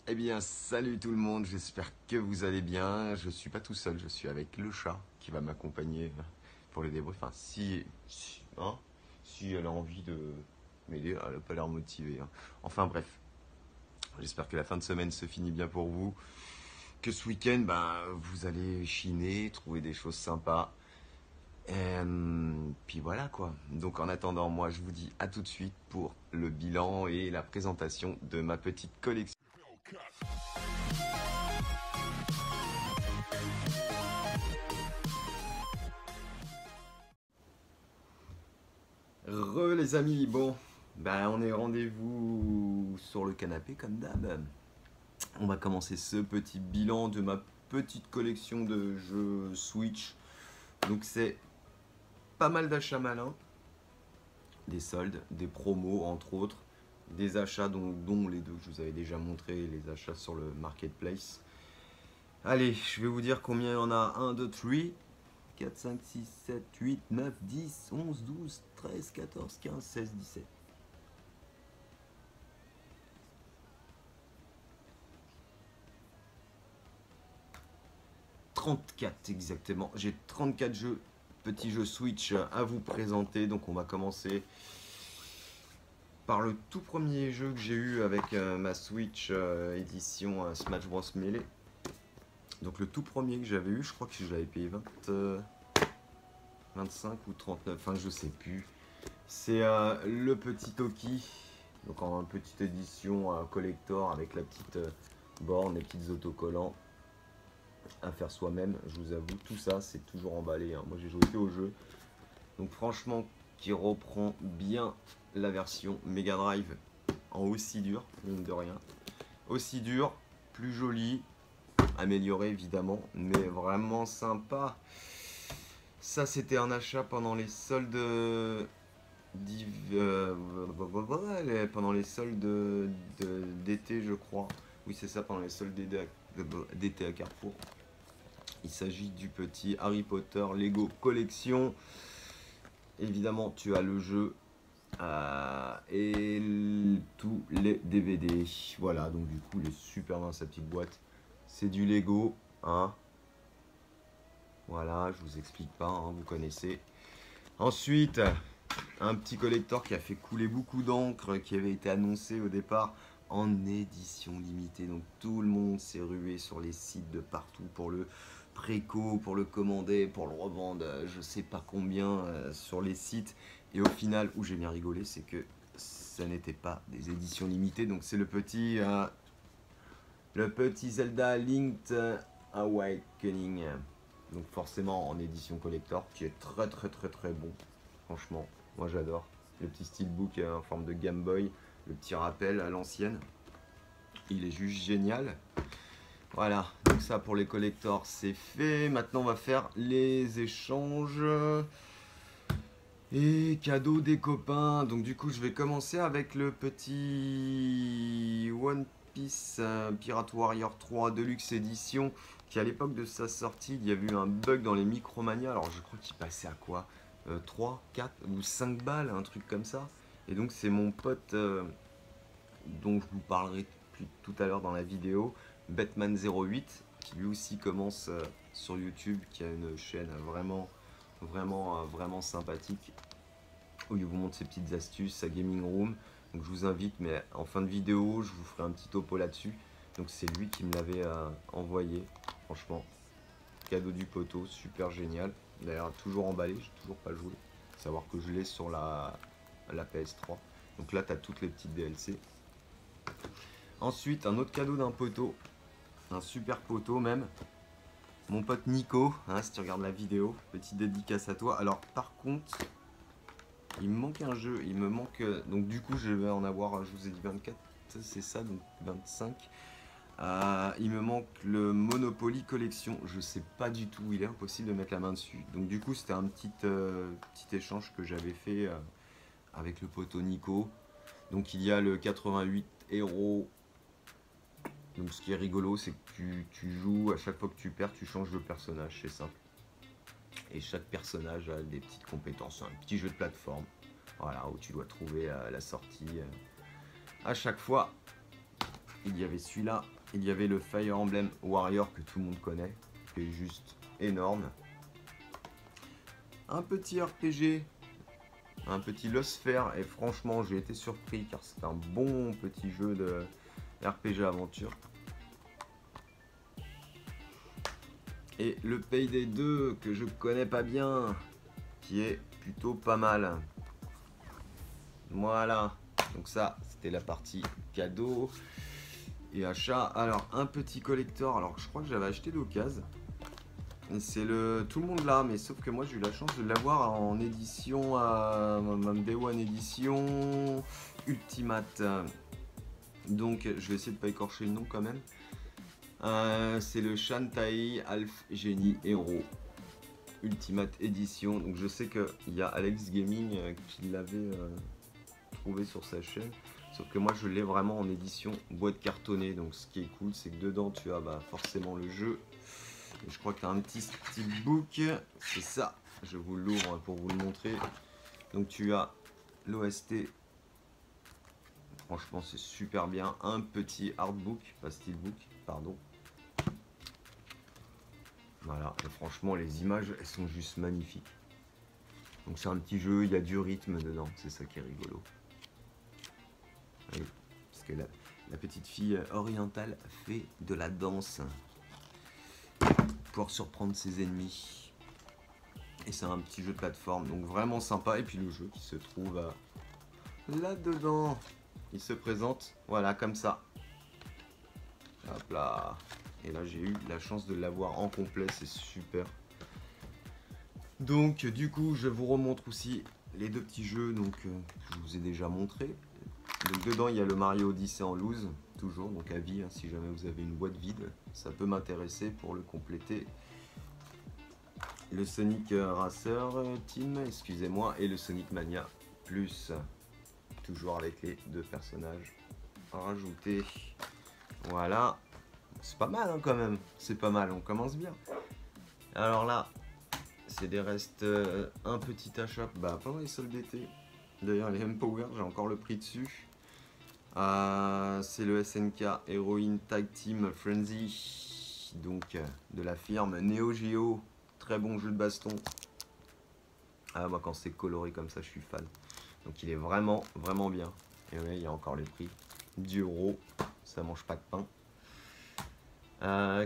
Eh bien, salut tout le monde, j'espère que vous allez bien. Je suis pas tout seul, je suis avec le chat qui va m'accompagner pour les débriefs. Enfin, si elle a envie de m'aider, elle n'a pas l'air motivée, hein. Enfin bref, j'espère que la fin de semaine se finit bien pour vous. Que ce week-end, vous allez chiner, trouver des choses sympas. Puis voilà quoi. Donc en attendant, moi je vous dis à tout de suite pour le bilan et la présentation de ma petite collection. Les amis, bon, on est rendez-vous sur le canapé comme d'hab. On va commencer ce petit bilan de ma petite collection de jeux Switch. Donc c'est pas mal d'achats malins, des soldes, des promos entre autres, des achats dont les deux que je vous avais déjà montré, les achats sur le marketplace. Allez, je vais vous dire combien il y en a. 1, 2, 3, 4, 5, 6, 7, 8, 9, 10, 11, 12, 13, 14, 15, 16, 17. 34 exactement. J'ai 34 jeux, petits jeux Switch à vous présenter. Donc on va commencer par le tout premier jeu que j'ai eu avec ma Switch édition Smash Bros Melee. Donc le tout premier que j'avais eu, je crois que je l'avais payé 25 ou 39, enfin je sais plus. C'est le petit Toki, donc en petite édition collector avec la petite borne, les petits autocollants à faire soi-même. Je vous avoue, tout ça c'est toujours emballé, hein. Moi j'ai joué que au jeu, donc franchement qui reprend bien la version Mega Drive en aussi dur, mine de rien. Aussi dur, plus joli, amélioré évidemment, mais vraiment sympa. Ça c'était un achat pendant les soldes pendant les soldes d'été je crois. Oui c'est ça, pendant les soldes d'été à Carrefour. Il s'agit du petit Harry Potter Lego Collection. Évidemment tu as le jeu et tous les DVD. Voilà, donc du coup il est super dans sa petite boîte. C'est du Lego, hein. Voilà, je vous explique pas, hein, vous connaissez. Ensuite, un petit collector qui a fait couler beaucoup d'encre, qui avait été annoncé au départ en édition limitée. Donc tout le monde s'est rué sur les sites de partout pour le préco, pour le commander, pour le revendre, je sais pas combien sur les sites. Et au final, où j'ai bien rigolé, c'est que ça n'était pas des éditions limitées. Donc c'est le petit Zelda Linked Awakening. Donc forcément en édition collector, qui est très bon. Franchement, moi j'adore. Le petit steelbook en forme de Game Boy, le petit rappel à l'ancienne. Il est juste génial. Voilà, donc ça pour les collectors c'est fait. Maintenant on va faire les échanges et cadeaux des copains. Donc du coup je vais commencer avec le petit One Piece Pirate Warrior 3 Deluxe Edition, qui à l'époque de sa sortie, il y avait eu un bug dans les Micromania. Alors je crois qu'il passait à quoi 3, 4 ou 5 balles, un truc comme ça. Et donc c'est mon pote dont je vous parlerai tout à l'heure dans la vidéo, Batman08, qui lui aussi commence sur YouTube, qui a une chaîne vraiment sympathique, où il vous montre ses petites astuces, sa gaming room. Donc je vous invite, mais en fin de vidéo, je vous ferai un petit topo là-dessus. Donc c'est lui qui me l'avait envoyé, franchement, cadeau du poteau, super génial. D'ailleurs toujours emballé, j'ai toujours pas joué. Faut savoir que je l'ai sur la PS3. Donc là tu as toutes les petites DLC. Ensuite un autre cadeau d'un poteau, un super poteau même. Mon pote Nico, hein, si tu regardes la vidéo, petite dédicace à toi. Alors par contre, il me manque un jeu, il me manque... donc du coup je vais en avoir, je vous ai dit 24, c'est ça, donc 25. Il me manque le Monopoly Collection, je sais pas du tout, il est impossible de mettre la main dessus. Donc du coup c'était un petit échange que j'avais fait avec le poteau Nico. Donc il y a le 88 héros. Donc ce qui est rigolo, c'est que tu joues, à chaque fois que tu perds, tu changes de personnage, c'est simple. Et chaque personnage a des petites compétences, un petit jeu de plateforme, voilà, où tu dois trouver la sortie à chaque fois. il y avait celui-là, il y avait le Fire Emblem Warrior que tout le monde connaît, qui est juste énorme. Un petit RPG, un petit Lost Sphere, et franchement j'ai été surpris car c'est un bon petit jeu de RPG aventure. Et le Payday 2 que je connais pas bien, qui est plutôt pas mal. Voilà, donc ça c'était la partie cadeau et achat. Alors un petit collector, alors je crois que j'avais acheté d'occasion. C'est le tout le monde là, mais sauf que moi j'ai eu la chance de l'avoir en édition, même Day One édition Ultimate. Donc je vais essayer de pas écorcher le nom quand même. C'est le Shantae Alph Genie Hero Ultimate Edition. Donc je sais qu'il y a Alex Gaming qui l'avait trouvé sur sa chaîne. Sauf que moi je l'ai vraiment en édition boîte cartonnée. Donc ce qui est cool, c'est que dedans tu as forcément le jeu. Et je crois que tu as un petit steelbook. C'est ça. Je vous l'ouvre pour vous le montrer. Donc tu as l'OST. Franchement c'est super bien. Un petit artbook, pas steelbook, pardon. Voilà, et franchement les images elles sont juste magnifiques. Donc c'est un petit jeu, il y a du rythme dedans, c'est ça qui est rigolo. Oui, parce que la petite fille orientale fait de la danse pour surprendre ses ennemis. Et c'est un petit jeu de plateforme, donc vraiment sympa. Et puis le jeu qui se trouve là-dedans, il se présente, voilà, comme ça. Hop là. Et là j'ai eu la chance de l'avoir en complet, c'est super. Donc du coup je vous remontre aussi les deux petits jeux que je vous ai déjà montré. Donc dedans il y a le Mario Odyssey en loose, toujours, donc à vie, si jamais vous avez une boîte vide, ça peut m'intéresser pour le compléter. Le Sonic Racer Team, excusez-moi, et le Sonic Mania Plus, toujours avec les deux personnages rajoutés. Voilà, c'est pas mal quand même, c'est pas mal, on commence bien. Alors là, c'est des restes, un petit achat pendant les soldes d'été. D'ailleurs, les Empower, j'ai encore le prix dessus. C'est le SNK Heroine Tag Team Frenzy, donc de la firme Neo Geo. Très bon jeu de baston. Moi, quand c'est coloré comme ça, je suis fan. Donc, il est vraiment, vraiment bien. Et ouais, il y a encore les prix. 10 €, ça mange pas de pain.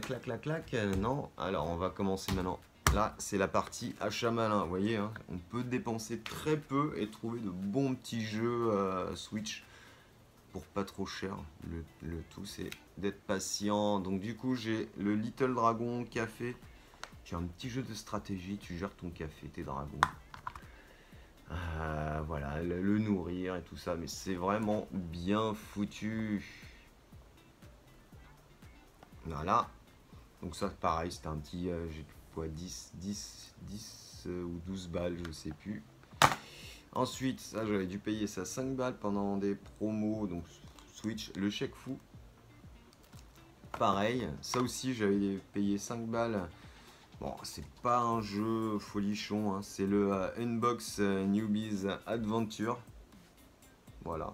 Clac, clac, clac. Non. Alors, on va commencer maintenant. Là, c'est la partie achat malin. Vous voyez, hein, on peut dépenser très peu et trouver de bons petits jeux Switch pour pas trop cher. Le tout, c'est d'être patient. Donc, du coup, j'ai le Little Dragon Café, qui est un petit jeu de stratégie. Tu gères ton café, tes dragons. Voilà, le nourrir et tout ça. Mais c'est vraiment bien foutu. Voilà. Donc, ça, pareil, c'était un petit. J'ai quoi, 10 ou 12 balles, je sais plus. Ensuite, ça j'avais dû payer ça 5 balles pendant des promos, donc Switch, le chèque fou. Pareil, ça aussi j'avais payé 5 balles. Bon, c'est pas un jeu folichon, hein, c'est le Unbox Newbies Adventure. Voilà,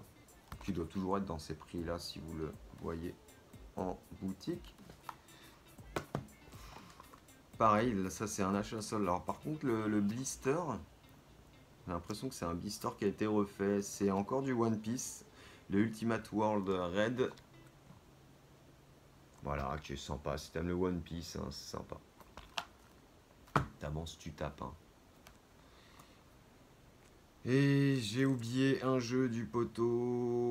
qui doit toujours être dans ces prix là si vous le voyez en boutique. Pareil, là, ça c'est un achat seul. Alors par contre le blister, j'ai l'impression que c'est un blister qui a été refait. C'est encore du One Piece, le Ultimate World Red. Voilà, qui est sympa. Si t'aimes le One Piece, hein, c'est sympa. T'avances, tu tapes. Hein. Et j'ai oublié un jeu du poteau.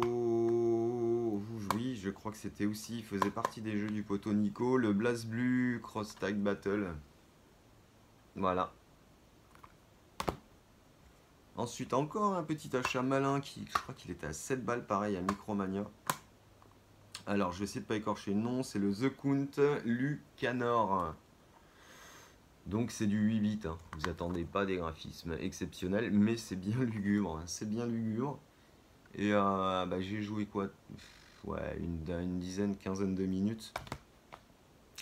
Oui, je crois que c'était aussi, il faisait partie des jeux du poteau Nico, le BlazBlue Cross Tag Battle. Voilà. Ensuite, encore un petit achat malin qui, je crois qu'il était à 7 balles, pareil, à Micromania. Alors, je vais essayer de pas écorcher le nom, c'est le The Count Lucanor. Donc, c'est du 8 bits. Hein. Vous attendez pas des graphismes exceptionnels, mais c'est bien lugubre. Hein. C'est bien lugubre. Et j'ai joué quoi? Ouais, une dizaine, quinzaine de minutes.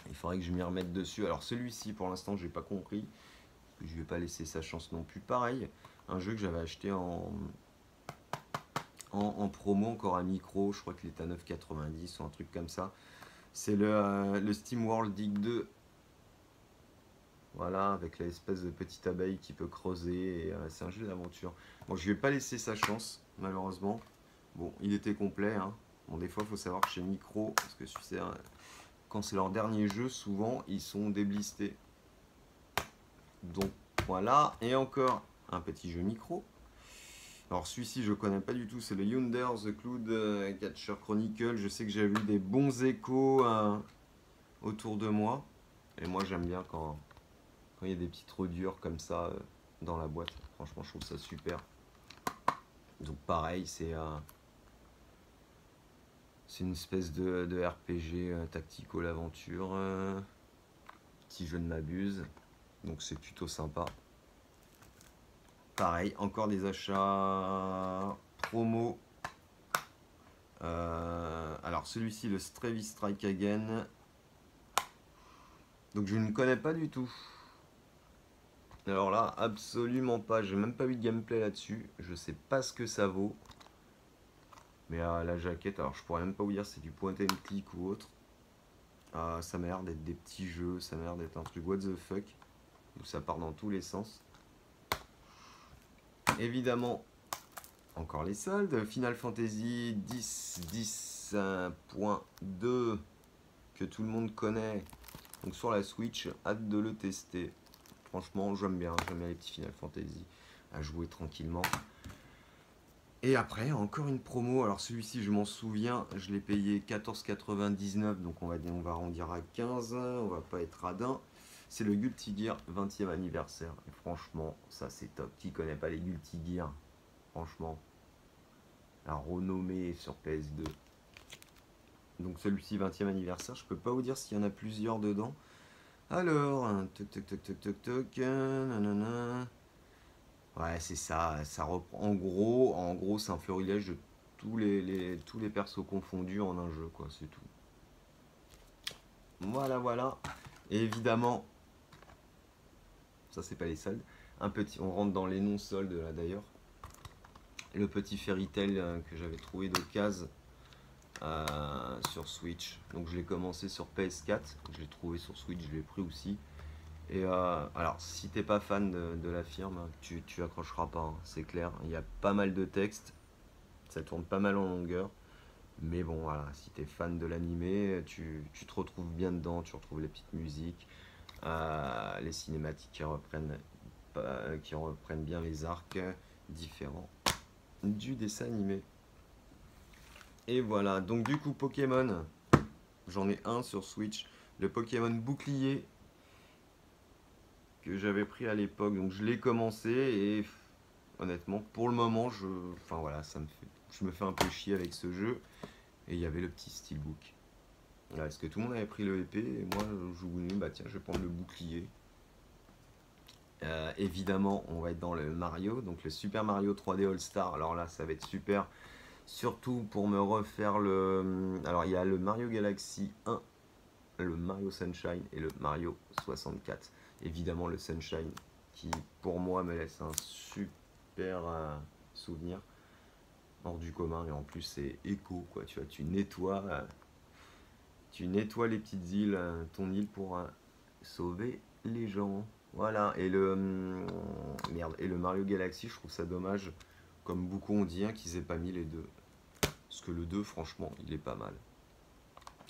Il faudrait que je m'y remette dessus. Alors, celui-ci, pour l'instant, j'ai pas compris. Je vais pas laisser sa chance non plus. Pareil, un jeu que j'avais acheté en en promo, encore un micro, je crois qu'il est à 9,90 ou un truc comme ça. C'est le SteamWorld Dig 2. Voilà, avec l'espèce de petite abeille qui peut creuser. C'est un jeu d'aventure. Bon, je lui ai pas laissé sa chance, malheureusement. Bon, il était complet. Hein. Bon, des fois, il faut savoir que chez Micro, parce que quand c'est leur dernier jeu, souvent, ils sont déblistés. Donc, voilà. Et encore un petit jeu Micro. Alors, celui-ci, je connais pas du tout. C'est le Yonder The Cloud Catcher Chronicle. Je sais que j'ai eu des bons échos autour de moi. Et moi, j'aime bien quand il y a des petites rodures comme ça dans la boîte. Franchement, je trouve ça super. Donc pareil, c'est une espèce de RPG tactico l'aventure. Si je ne m'abuse. Donc c'est plutôt sympa. Pareil, encore des achats promo. Alors celui-ci, le Stravy Strike Again. Donc je ne connais pas du tout. Alors là, absolument pas. J'ai même pas vu de gameplay là-dessus. Je sais pas ce que ça vaut. Mais la jaquette, alors je pourrais même pas vous dire si c'est du point and click ou autre. Ça m'a l'air d'être des petits jeux. Ça m'a l'air d'être un truc what the fuck. Où ça part dans tous les sens. Évidemment, encore les soldes. Final Fantasy 10.2 que tout le monde connaît. Donc sur la Switch, hâte de le tester. Franchement, j'aime bien les petits Final Fantasy à jouer tranquillement. Et après, encore une promo. Alors celui-ci, je m'en souviens, je l'ai payé 14,99. Donc on va arrondir à 15. On va pas être radin. C'est le Guilty Gear 20e anniversaire. Et franchement, ça c'est top. Qui connaît pas les Guilty Gear? Franchement, la renommée sur PS2. Donc celui-ci, 20e anniversaire. Je peux pas vous dire s'il y en a plusieurs dedans. Alors, toc, nanana. Ouais, c'est ça. Ça reprend. En gros, c'est un florilège de tous les persos confondus en un jeu, quoi. C'est tout. Voilà. Et évidemment, ça c'est pas les soldes. On rentre dans les non-soldes là d'ailleurs. Le petit Fairy Tail que j'avais trouvé d'occasion sur Switch. Donc je l'ai commencé sur PS4. Je l'ai trouvé sur Switch, je l'ai pris aussi. Et alors, si t'es pas fan de la firme, tu accrocheras pas, hein, c'est clair. Il y a pas mal de textes, ça tourne pas mal en longueur. Mais bon, voilà, si t'es fan de l'animé, tu te retrouves bien dedans. Tu retrouves les petites musiques, les cinématiques qui reprennent bien les arcs différents du dessin animé. Et voilà, donc du coup, Pokémon, j'en ai un sur Switch. Le Pokémon Bouclier que j'avais pris à l'époque, donc je l'ai commencé et honnêtement pour le moment je me fais un peu chier avec ce jeu. Et il y avait le petit steelbook. Voilà, est-ce que tout le monde avait pris le épée et moi je voulais bah tiens je vais prendre le bouclier. Évidemment on va être dans le Mario, donc le Super Mario 3D All Star. Alors là ça va être super, surtout pour me refaire alors il y a le Mario Galaxy 1, le Mario Sunshine et le Mario 64. Évidemment le Sunshine qui pour moi me laisse un super souvenir hors du commun, et en plus c'est éco quoi, tu vois, tu nettoies les petites îles, ton île pour sauver les gens. Voilà, et le Mario Galaxy, je trouve ça dommage, comme beaucoup ont dit, hein, qu'ils aient pas mis les deux. Parce que le 2 franchement il est pas mal.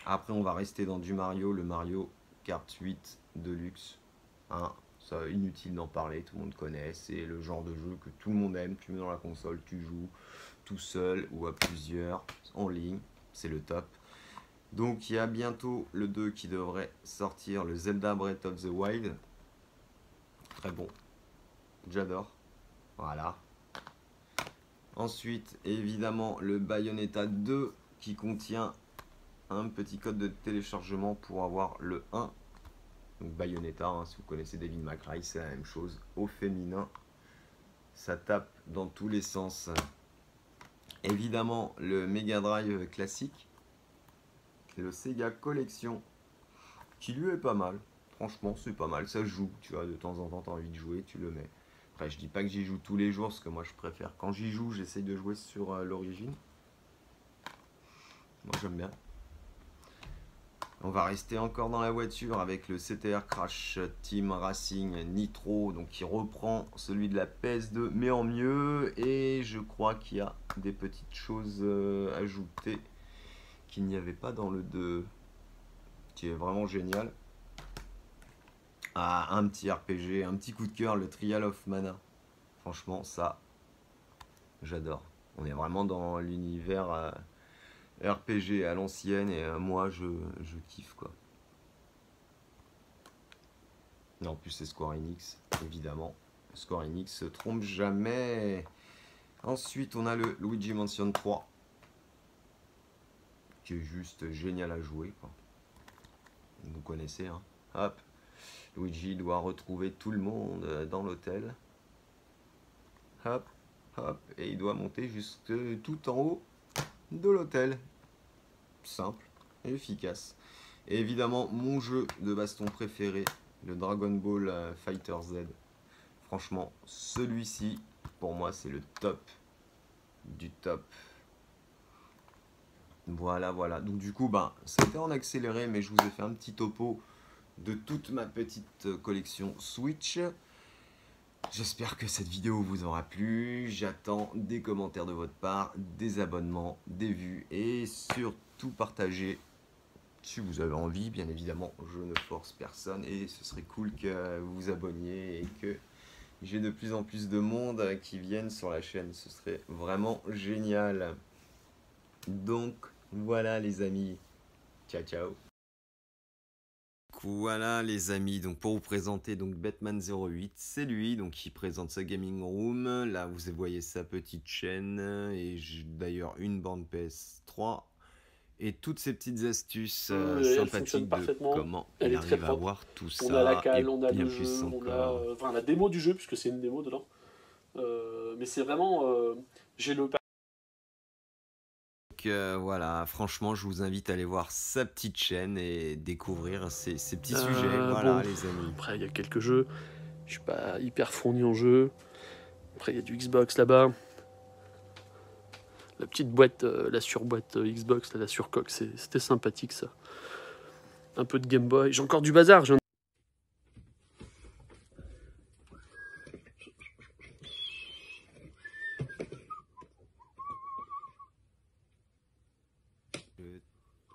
Après, on va rester dans du Mario, le Mario Kart 8 Deluxe. Hein, ça, inutile d'en parler, tout le monde connaît. C'est le genre de jeu que tout le monde aime. Tu mets dans la console, tu joues tout seul ou à plusieurs, en ligne. C'est le top. Donc, il y a bientôt le 2 qui devrait sortir, le Zelda Breath of the Wild. Très bon. J'adore. Voilà. Ensuite, évidemment, le Bayonetta 2 qui contient un petit code de téléchargement pour avoir le 1. Donc Bayonetta, hein, si vous connaissez Devil May Cry, c'est la même chose au féminin. Ça tape dans tous les sens. Évidemment, le Mega Drive classique, le Sega Collection, qui lui est pas mal. Franchement, c'est pas mal. Ça joue, tu vois, de temps en temps, tu as envie de jouer, tu le mets. Enfin, je dis pas que j'y joue tous les jours, parce que moi je préfère. Quand j'y joue, j'essaye de jouer sur l'origine. Moi j'aime bien. On va rester encore dans la voiture avec le CTR Crash Team Racing Nitro, donc qui reprend celui de la PS2, mais en mieux. Et je crois qu'il y a des petites choses ajoutées qu'il n'y avait pas dans le 2, qui est vraiment génial. Ah, un petit RPG, un petit coup de cœur, le Trial of Mana. Franchement, ça, j'adore. On est vraiment dans l'univers RPG à l'ancienne et moi, je kiffe, quoi. Et en plus, c'est Square Enix, évidemment. Square Enix se trompe jamais. Ensuite, on a le Luigi Mansion 3, qui est juste génial à jouer, quoi. Vous connaissez, hein. Hop. Luigi doit retrouver tout le monde dans l'hôtel. Hop, hop. Et il doit monter jusque tout en haut de l'hôtel. Simple et efficace. Et évidemment, mon jeu de baston préféré, le Dragon Ball Fighter Z. Franchement, celui-ci, pour moi, c'est le top du top. Voilà, voilà. Donc du coup, ben, c'était en accéléré, mais je vous ai fait un petit topo de toute ma petite collection Switch. J'espère que cette vidéo vous aura plu. J'attends des commentaires de votre part, des abonnements, des vues et surtout partagez si vous avez envie. Bien évidemment, je ne force personne et ce serait cool que vous vous abonniez et que j'ai de plus en plus de monde qui viennent sur la chaîne. Ce serait vraiment génial. Donc voilà les amis. Ciao ciao. Voilà les amis, donc pour vous présenter donc Batman08, c'est lui donc qui présente sa gaming room. Là vous voyez sa petite chaîne et d'ailleurs une borne PS3 et toutes ces petites astuces sympathiques de comment il arrive à avoir tout ça. On a la cale, et on a bien le plus jeu, on encore. a enfin, la démo du jeu puisque c'est une démo dedans. Mais c'est vraiment j'ai le Voilà, franchement, je vous invite à aller voir sa petite chaîne et découvrir ces petits sujets. Voilà, bon, les amis. après, il y a quelques jeux. Je suis pas hyper fourni en jeu. Après, il y a du Xbox là-bas. La petite boîte, la surboîte Xbox, là, la surcoque, c'était sympathique ça. Un peu de Game Boy. J'ai encore du bazar. Je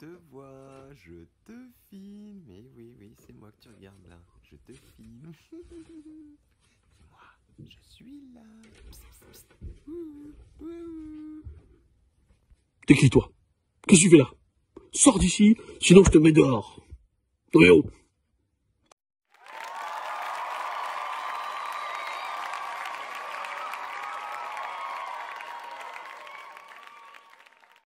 te vois, je te filme. Et oui, oui, c'est moi que tu regardes là. Je te filme. C'est moi, je suis là. Psst, psst, psst. T'es qui, toi? Qu'est-ce que tu fais là? Sors d'ici, sinon je te mets dehors. Oh,